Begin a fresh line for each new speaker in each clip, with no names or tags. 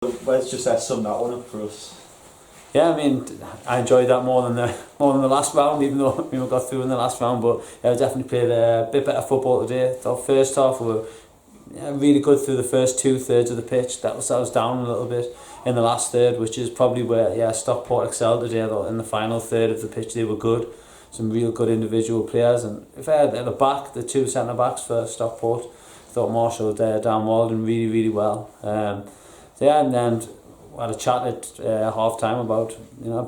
Wes just summed that one up for us.
Yeah, I mean, I enjoyed that more than the last round, even though we got through in the last round. But yeah, we definitely played a bit better football today. The first half we were really good through the first 2/3 of the pitch. That was down a little bit in the last third, which is probably where Stockport excelled today. Though in the final third of the pitch, they were good. Some real good individual players, and if I had at the back, the two centre backs for Stockport, I thought Marshall Dan Walden really well. And then we had a chat at half time about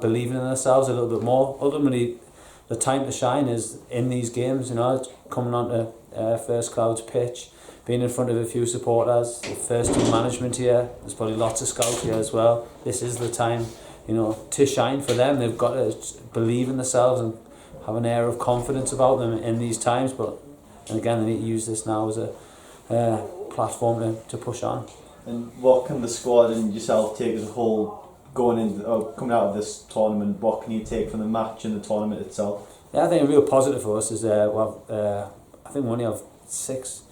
believing in ourselves a little bit more. Ultimately, the time to shine is in these games. It's coming onto First Cloud's pitch, being in front of a few supporters, the first team management here. There's probably lots of scouts here as well. This is the time, to shine for them. They've got to believe in themselves and have an air of confidence about them in these times. And again, they need to use this now as a platform to push on.
And what can the squad and yourself take as a whole coming out of this tournament? What can you take from the match and the tournament itself?
Yeah, I think a real positive for us is I think we only have six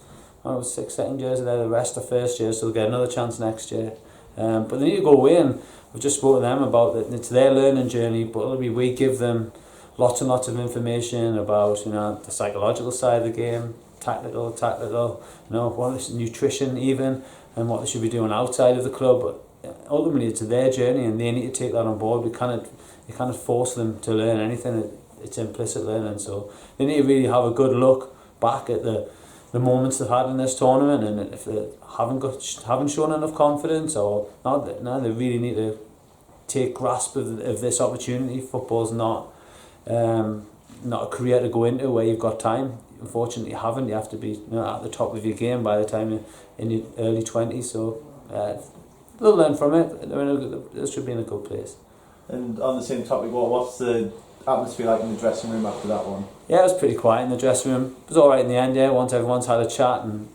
second years there. The rest are first years, so they'll get another chance next year. But they need to go away, and we've just spoken to them about that. It's their learning journey, but we give them lots and lots of information about the psychological side of the game, tactical, what is nutrition even, and what they should be doing outside of the club. But ultimately, it's their journey, and they need to take that on board. You can't force them to learn anything. It's implicit learning, so they need to really have a good look back at the moments they've had in this tournament, and if they haven't shown enough confidence or not, they really need to take grasp of this opportunity. Football's not a career to go into where you've got time. Unfortunately, you haven't. You have to be at the top of your game by the time you're in your early 20s. So they'll learn from it. They should be in a good place. And
on the same topic, what's the atmosphere like in the dressing room after that one?
Yeah, it was pretty quiet in the dressing room. It was all right in the end. Yeah, once everyone's had a chat, and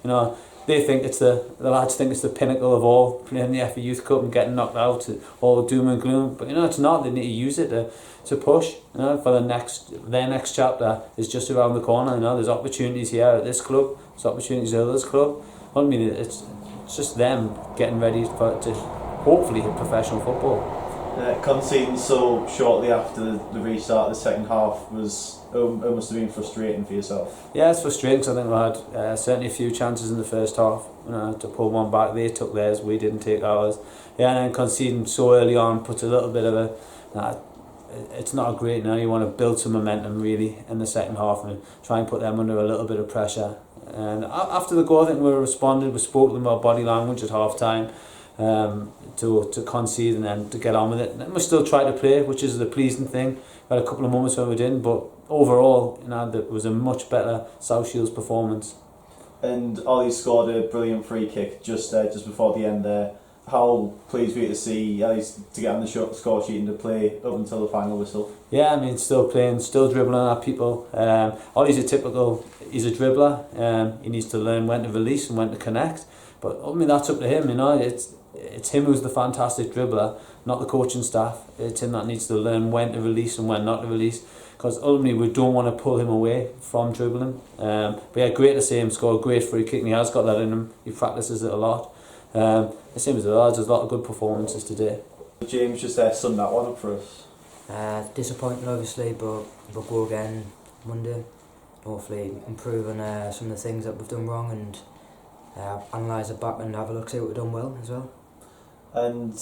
they think it's the lads think it's the pinnacle of all, playing the FA Youth Cup and getting knocked out, all doom and gloom. But it's not. They need to use it to push. For their next chapter is just around the corner. There's opportunities here at this club. There's opportunities at others club. I mean, it's just them getting ready to hopefully hit professional football.
Conceding so shortly after the restart of the second half it must have been frustrating for yourself.
Yeah, it's frustrating because I think we had certainly a few chances in the first half to pull one back. They took theirs, we didn't take ours. Yeah, and then conceding so early on puts a little bit of it's not great. You want to build some momentum really in the second half and try and put them under a little bit of pressure. And after the goal, I think we spoke to them about body language at half time. To concede and then to get on with it. And we still try to play, which is the pleasing thing. We had a couple of moments when we didn't, but overall, it was a much better South Shields performance.
And Ollie scored a brilliant free kick just before the end there. How pleased were you to see at least to get on the score sheet and to play up until the final whistle?
Yeah, I mean, still playing, still dribbling at people. Ollie's he's a dribbler. He needs to learn when to release and when to connect. But I mean, that's up to him. It's him who's the fantastic dribbler, not the coaching staff. It's him that needs to learn when to release and when not to release. Because ultimately, we don't want to pull him away from dribbling. But yeah, great to see him score a great free kick, and he has got that in him. He practices it a lot. The same as the lads, there's a lot of good performances today.
James just summed that one up for us.
Disappointing, obviously, but we'll go again Monday. Hopefully, improve on some of the things that we've done wrong and analyse it back and have a look, see what we've done well as well.
And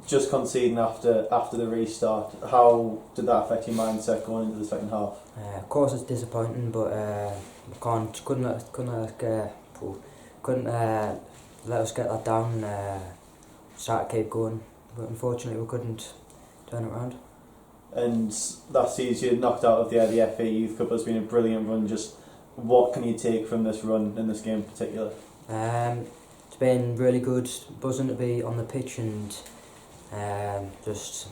just conceding after the restart, how did that affect your mindset going into the second half?
Of course, it's disappointing, but we couldn't let us get that down. Start to keep going, but unfortunately we couldn't turn it around.
And that season you knocked out of the FA Youth Cup has been a brilliant run. Just what can you take from this run in this game in particular?
It's been really good, buzzing to be on the pitch, and just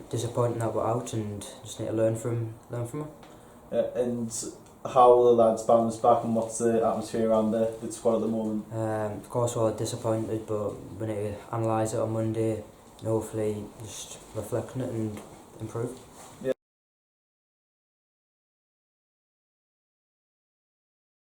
disappointing that we're out, and just need to learn from it.
And how will the lads bounce back, and what's the atmosphere around the squad at the moment?
Of course we're disappointed, but we need to analyse it on Monday and hopefully just reflect on it and improve.